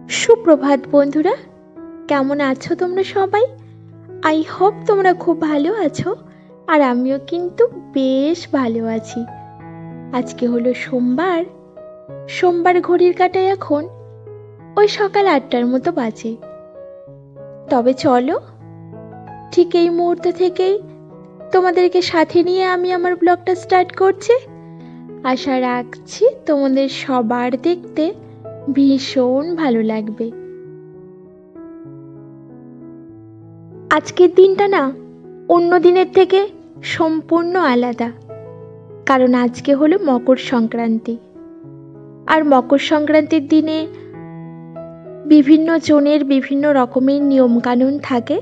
সুপ্রভাত বন্ধুরা, কেমন আছো তোমরা সবাই? আই হোপ তোমরা খুব ভালো আছো, আর আমিও কিন্তু বেশ ভালো আছি। আজকে হলো সোমবার। সোমবার ঘড়ির কাঁটায় এখন ওই সকাল 8টার মতো বাজে। তবে চলো, ঠিক এই মুহূর্ত থেকেই তোমাদেরকে সাথে নিয়ে আমি আমার ব্লগটা স্টার্ট করছি। আশা রাখছি তোমাদের সবার দেখতে ভীষণ ভালো লাগবে। আজকের দিনটা না অন্য দিনের থেকে সম্পূর্ণ আলাদা, কারণ আজকে হলো মকর সংক্রান্তি। আর মকর সংক্রান্তির দিনে বিভিন্ন জনের বিভিন্ন রকমের নিয়ম কানুন থাকে,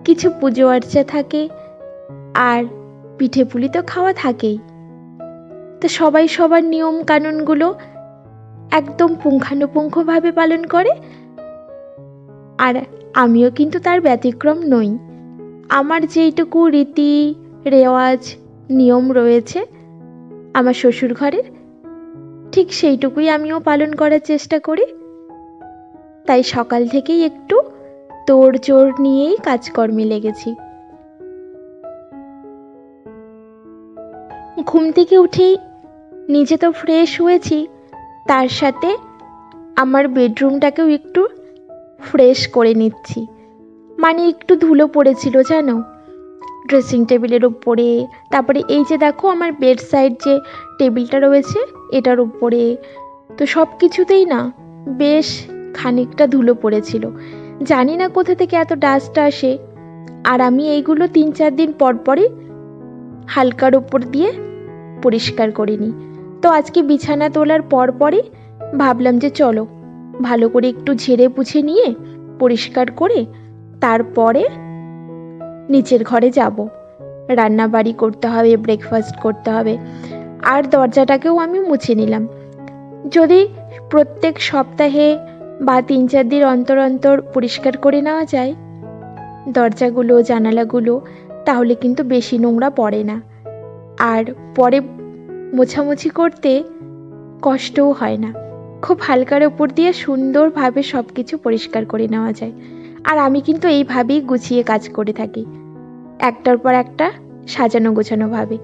কিছু পুজো আর্চা থাকে, আর পিঠে পুলি তো খাওয়া থাকেই। তো সবাই সবার নিয়ম কানুনগুলো একদম পুঙ্খানুপুঙ্খভাবে পালন করে, আর আমিও কিন্তু তার ব্যতিক্রম নই। আমার যেইটুকু রীতি রেওয়াজ নিয়ম রয়েছে আমার শ্বশুর ঘরের, ঠিক সেইটুকুই আমিও পালন করার চেষ্টা করি। তাই সকাল থেকেই একটু তোড়জোড় নিয়েই কাজকর্মে লেগেছি। ঘুম থেকে উঠেই নিজে তো ফ্রেশ হয়েছি, তার সাথে আমার বেডরুমটাকেও একটু ফ্রেশ করে নিচ্ছি। মানে একটু ধুলো পড়েছিল জানো, ড্রেসিং টেবিলের উপরে, তারপরে এই যে দেখো আমার বেড সাইড যে টেবিলটা রয়েছে এটার উপরে, তো সব কিছুতেই না বেশ খানিকটা ধুলো পড়েছিল। জানি না কোথা থেকে এত ডাস্ট আসে, আর আমি এইগুলো 3-4 দিন পর পরই হালকার উপর দিয়ে পরিষ্কার করে নিই। তো আজকে বিছানা তোলার পর পরই ভাবলাম যে চলো ভালো করে একটু ঝেড়ে পুছে নিয়ে পরিষ্কার করে তারপরে নিচের ঘরে যাব। রান্না বাড়ি করতে হবে, ব্রেকফাস্ট করতে হবে, আর দরজাটাকেও আমি মুছে নিলাম। যদি প্রত্যেক সপ্তাহে বা 3-4 দিন অন্তর অন্তর পরিষ্কার করে নেওয়া যায় দরজাগুলো জানালাগুলো, তাহলে কিন্তু বেশি নোংরা পড়ে না, আর পরে মোছামুছি করতে কষ্টও হয় না। খুব হালকার ওপর দিয়ে সুন্দরভাবে সব কিছু পরিষ্কার করে নেওয়া যায়। আর আমি কিন্তু এইভাবেই গুছিয়ে কাজ করে থাকি, একটার পর একটা সাজানো গোছানো ভাবে।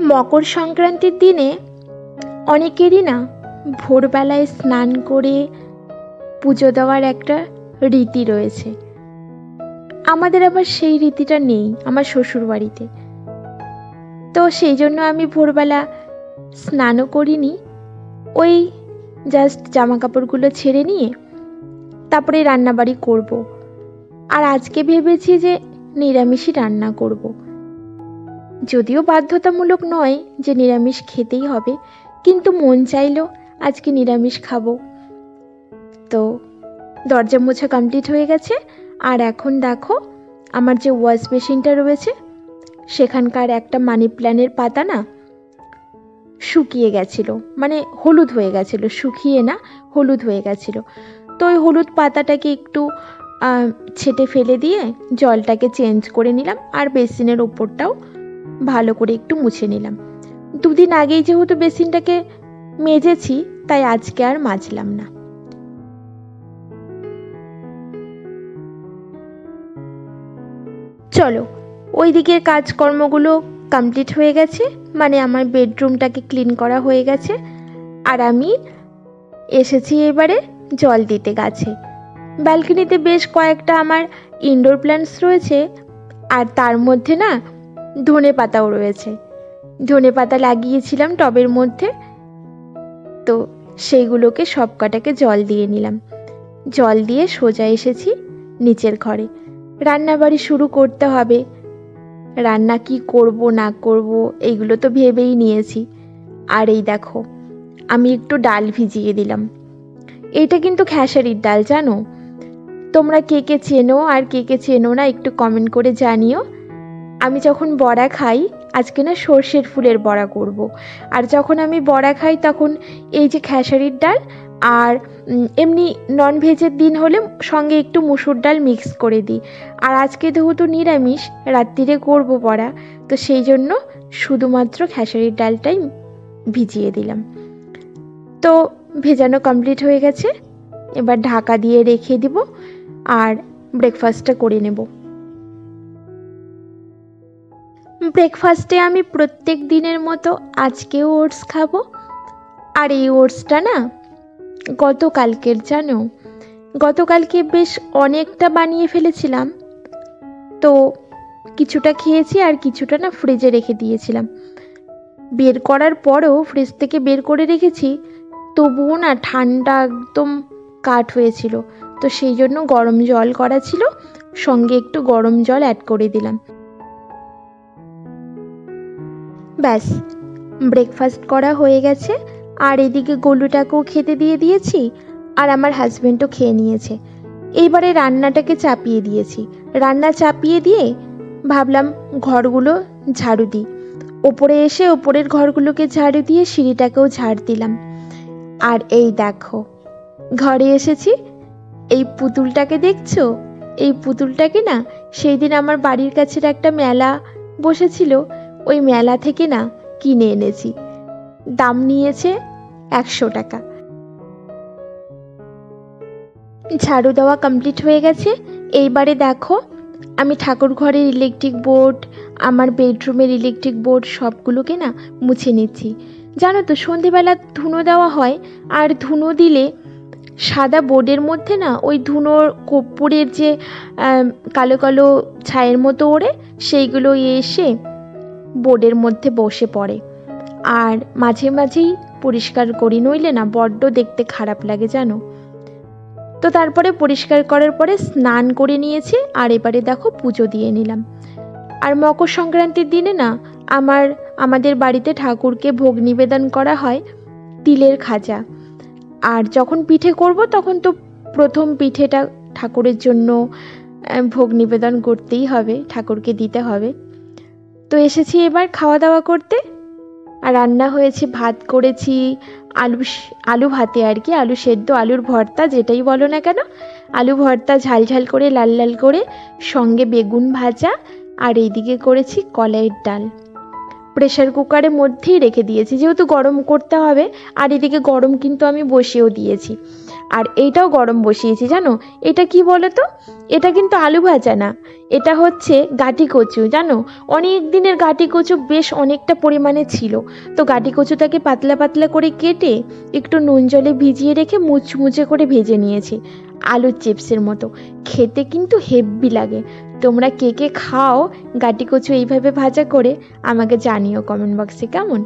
মকর সংক্রান্তির দিনে অনেকেরই না ভোরবেলায় স্নান করে পুজো দেওয়ার একটা রীতি রয়েছে। আমাদের আবার সেই রীতিটা নেই আমার শ্বশুর বাড়িতে। তো সেই জন্য আমি ভোরবেলা স্নানও করিনি, ওই জাস্ট জামা কাপড়গুলো ছেড়ে নিয়ে তারপরে রান্নাবাড়ি করব। আর আজকে ভেবেছি যে নিরামিষই রান্না করব, যদিও বাধ্যতামূলক নয় যে নিরামিষ খেতেই হবে, কিন্তু মন চাইলো আজকে নিরামিষ খাবো। তো দরজা মোছা কমপ্লিট হয়ে গেছে, আর এখন দেখো আমার যে ওয়াশ বেসিনটা রয়েছে সেখানকার একটা মানি প্ল্যান্টের পাতা না শুকিয়ে গেছিল, মানে হলুদ হয়ে গেছিল, শুকিয়ে না হলুদ হয়ে গেছিল। তো ওই হলুদ পাতাটাকে একটু ছেটে ফেলে দিয়ে জলটাকে চেঞ্জ করে নিলাম, আর বেসিনের ওপরটাও ভালো করে একটু মুছে নিলাম। 2 দিন আগেই যেহেতু বেসিনটাকে মেজেছি, তাই আজকে আর মাজলাম না। চলো, ওই দিকের কাজকর্মগুলো কমপ্লিট হয়ে গেছে, মানে আমার বেডরুমটাকে ক্লিন করা হয়ে গেছে, আর আমি এসেছি এবারে জল দিতে গাছে। ব্যালকনিতে বেশ কয়েকটা আমার ইনডোর প্ল্যান্টস রয়েছে, আর তার মধ্যে না ধনে পাতাও রয়েছে। ধনে পাতা লাগিয়েছিলাম টবের মধ্যে, তো সেইগুলোকে সব কটাকে জল দিয়ে নিলাম। জল দিয়ে সোজা এসেছি নিচের ঘরে। রান্নাবাড়ি শুরু করতে হবে। রান্না কি করব না করব এইগুলো তো ভেবেই নিয়েছি। আর এই দেখো আমি একটু ডাল ভিজিয়ে দিলাম। এইটা কিন্তু খেসারির ডাল, জানো? তোমরা কে কে চেনো আর কে কে চেনো না একটু কমেন্ট করে জানিও। আমি যখন বড়া খাই, আজকে না সর্ষের ফুলের বড়া করব, আর যখন আমি বড়া খাই তখন এই যে খেসারির ডাল আর এমনি ননভেজের দিন হলে সঙ্গে একটু মুসুর ডাল মিক্স করে দিই। আর আজকে যেহেতু নিরামিষ, রাত্রিরে করব বড়া, তো সেই জন্য শুধুমাত্র খেসারির ডালটাই ভিজিয়ে দিলাম। তো ভেজানো কমপ্লিট হয়ে গেছে, এবার ঢাকা দিয়ে রেখে দিব আর ব্রেকফাস্টটা করে নেব। ব্রেকফাস্টে আমি প্রত্যেক দিনের মতো আজকেও ওটস খাবো। আর এই ওটসটা না গতকালকের, জানো, গতকালকে বেশ অনেকটা বানিয়ে ফেলেছিলাম, তো কিছুটা খেয়েছি আর কিছুটা না ফ্রিজে রেখে দিয়েছিলাম। বের করার পরেও ফ্রিজ থেকে বের করে রেখেছি, তবুও না ঠান্ডা একদম কাট হয়েছিল, তো সেই জন্য গরম জল করা ছিল, সঙ্গে একটু গরম জল অ্যাড করে দিলাম। ব্যাস, ব্রেকফাস্ট করা হয়ে গেছে। আর এদিকে গোলুটাকেও খেতে দিয়ে দিয়েছি, আর আমার হাজব্যান্ডও খেয়ে নিয়েছে। এইবারে রান্নাটাকে চাপিয়ে দিয়েছি। রান্না চাপিয়ে দিয়ে ভাবলাম ঘরগুলো ঝাড়ু দিই। ওপরে এসে ওপরের ঘরগুলোকে ঝাড়ু দিয়ে সিঁড়িটাকেও ঝাড় দিলাম। আর এই দেখো, ঘরে এসেছি। এই পুতুলটাকে দেখছো? এই পুতুলটাকে না সেই দিন আমার বাড়ির কাছের একটা মেলা বসেছিল, ওই মেলা থেকে না কিনে এনেছি। দাম নিয়েছে 100 টাকা। ঝাড়ু দেওয়া কমপ্লিট হয়ে গেছে। এইবারে দেখো, আমি ঠাকুর ঘরের ইলেকট্রিক বোর্ড, আমার বেডরুমের ইলেকট্রিক বোর্ড সবগুলোকে না মুছে নিচ্ছি। জানো তো, সন্ধেবেলা ধুনো দেওয়া হয়, আর ধুনো দিলে সাদা বোর্ডের মধ্যে না ওই ধুনোর কর্পূরের যে কালো কালো ছায়ের মতো ওড়ে, সেইগুলো এসে বোর্ডের মধ্যে বসে পড়ে। আর মাঝে মাঝেই পরিষ্কার করি, নইলে না বড্ড দেখতে খারাপ লাগে, জানো। তো তারপরে পরিষ্কার করার পরে স্নান করে নিয়েছি, আর এবারে দেখো পুজো দিয়ে নিলাম। আর মকর সংক্রান্তির দিনে না আমাদের বাড়িতে ঠাকুরকে ভোগ নিবেদন করা হয় তিলের খাজা। আর যখন পিঠে করব তখন তো প্রথম পিঠেটা ঠাকুরের জন্য ভোগ নিবেদন করতেই হবে, ঠাকুরকে দিতে হবে। তো এসেছি এবার খাওয়া দাওয়া করতে। আর রান্না হয়েছে, ভাত করেছি, আলু ভাতে আর কি, আলু সেদ্ধ, আলুর ভর্তা, যেটাই বলো না কেন, আলু ভর্তা ঝাল ঝাল করে, লাল লাল করে, সঙ্গে বেগুন ভাজা, আর এইদিকে করেছি কলাইয়ের ডাল। প্রেশার কুকারের মধ্যেই রেখে দিয়েছি, যেহেতু গরম করতে হবে। আর এদিকে গরম কিন্তু আমি বসিয়েও দিয়েছি। আর এইটাও গরম বসিয়েছি, জানো। এটা কি বলো তো, এটা কিন্তু আলু ভাজা না, এটা হচ্ছে গাঁটি কচু, জানো। অনেক দিনের গাঁটি কচু বেশ অনেকটা পরিমাণে ছিল, তো গাঁটি কচুটাকে পাতলা পাতলা করে কেটে একটু নুন জলে ভিজিয়ে রেখে মুচমুচে করে ভেজে নিয়েছি, আলুর চিপসের মতো। খেতে কিন্তু হেব্বি লাগে। তোমরা কে কে খাও গাঁটি কচু এইভাবে ভাজা করে, আমাকে জানিও কমেন্ট বক্সে, কেমন।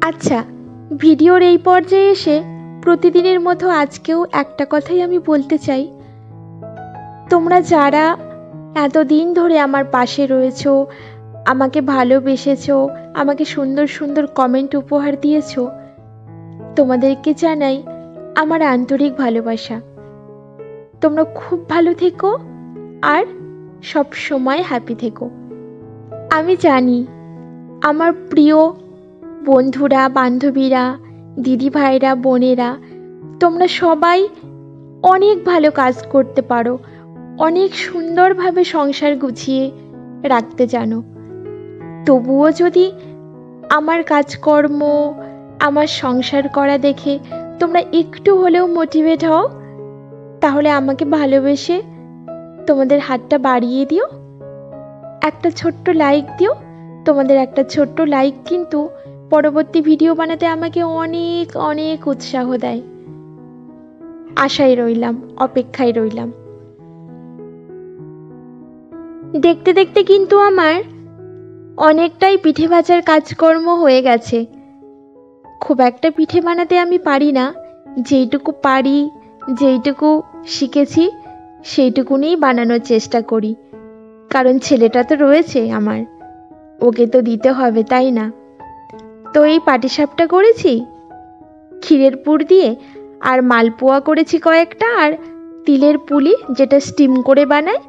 আচ্ছা, ভিডিওর এই পর্যায়ে এসে প্রতিদিনের মতো আজকেও একটা কথাই আমি বলতে চাই। তোমরা যারা এতদিন ধরে আমার পাশে রয়েছো, আমাকে ভালোবেসেছো, আমাকে সুন্দর সুন্দর কমেন্ট উপহার দিয়েছো, তোমাদেরকে জানাই আমার আন্তরিক ভালোবাসা। তোমরা খুব ভালো থেকো আর সব সময় হ্যাপি থেকো। আমি জানি আমার প্রিয় বন্ধুরা, বান্ধবীরা, দিদি ভাইরা, বোনেরা, তোমরা সবাই অনেক ভালো কাজ করতে পারো, অনেক সুন্দরভাবে সংসার গুছিয়ে রাখতে জানো। তবুও যদি আমার কাজকর্ম, আমার সংসার করা দেখে তোমরা একটু হলেও মোটিভেট হও, তাহলে আমাকে ভালোবেসে তোমাদের হাতটা বাড়িয়ে দিও, একটা ছোট্ট লাইক দিও। তোমাদের একটা ছোট্ট লাইক কিন্তু পরবর্তী ভিডিও বানাতে আমাকে অনেক অনেক উৎসাহ দেয়। আশায় রইলাম, অপেক্ষায় রইলাম। দেখতে দেখতে কিন্তু আমার অনেকটাই পিঠে ভাজার কাজকর্ম হয়ে গেছে। খুব একটা পিঠে বানাতে আমি পারি না, যেইটুকু পারি, যেইটুকু শিখেছি সেইটুকুনিই বানানোর চেষ্টা করি। কারণ ছেলেটা তো রয়েছে আমার, ওকে তো দিতে হবে, তাই না। তো এই পাটিসাপটা করেছি ক্ষীরের পুর দিয়ে, আর মালপোয়া করেছি কয়েকটা, আর তিলের পুলি যেটা স্টিম করে বানায়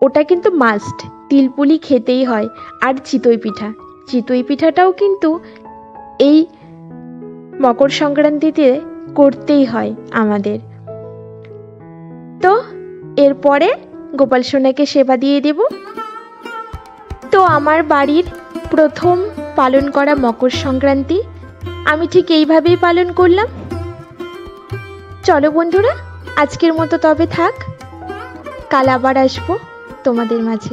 ওটা কিন্তু মাস্ট, তিল পুলি খেতেই হয়। আর চিতই পিঠাটাও কিন্তু এই মকর সংক্রান্তিতে করতেই হয় আমাদের। তো এরপরে গোপাল সোনাকে সেবা দিয়ে দেব। তো আমার বাড়ির প্রথম পালন করা মকর সংক্রান্তি আমি ঠিক এইভাবেই পালন করলাম। চলো বন্ধুরা, আজকের মতো তবে থাক, কাল আবার আসবো তোমাদের মাঝে।